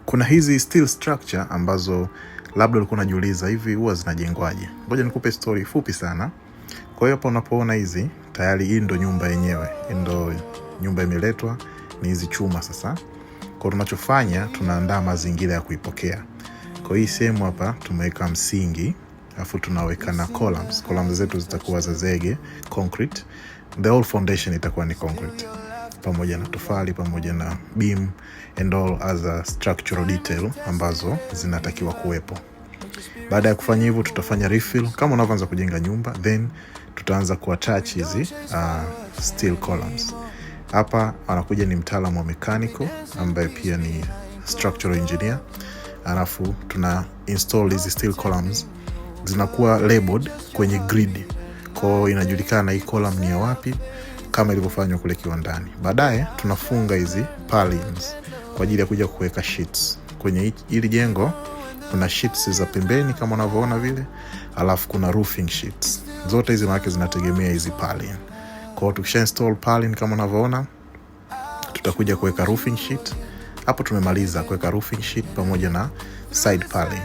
Kuna hizi steel structure ambazo labda ulikuwa unajiuliza hivi huwa zinajengwaje. Ngoja nikupe story fupi sana. Kwa hiyo hapa unapoona hizi, tayari hii ndo nyumba yenyewe. Ndo nyumba imeletwa, ni hizi chuma sasa. Kwa tunachofanya tunaandaa mazingira ya kuipokea. Kwa hii sehemu hapa tumeweka msingi, afu tunaweka na columns. Columns zetu zitakuwa za zege, concrete. The whole foundation itakuwa ni concrete. Pamoja na tofali, pamoja na beam and all other structural detail ambazo zinatakiwa kuwepo. Baada ya kufanya hivyo tutafanya refill kama unavyoanza kujenga nyumba, then tutaanza kuattach hizi steel columns. Hapa anakuja ni mtaalamu wa mechanical ambaye pia ni structural engineer. Alafu tuna install hizi steel columns, zinakuwa labeled kwenye grid. Kwa inajulikana hii column ni ya wapi kama ilivyofanywa kule kiwandani. Baadaye tunafunga hizi purlins kwa ajili ya kuja kuweka sheets. Kwenye hili jengo kuna sheets za pembeni kama unavyoona vile, alafu kuna roofing sheets. Zote hizi maana zinategemea hizi purlin. Kwa hiyo tukisha install purlin kama unavyoona, tutakuja kuweka roofing sheet. Hapo tumemaliza kuweka roofing sheet pamoja na side purlin.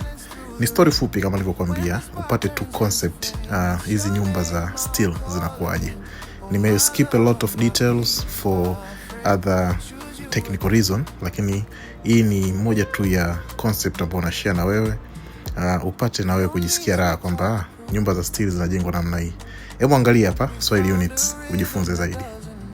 Ni story fupi kama nilivyokuambia, upate tu concept hizi nyumba za steel zinakuaje. Nime skip a lot of details for other technical reason, lakini hii ni moja tu ya concept ambayo na share na wewe, upate na wewe kujisikia raha kwamba nyumba za steel zinajengwa namna hii. Hebu angalia hapa Swahili Units ujifunze zaidi.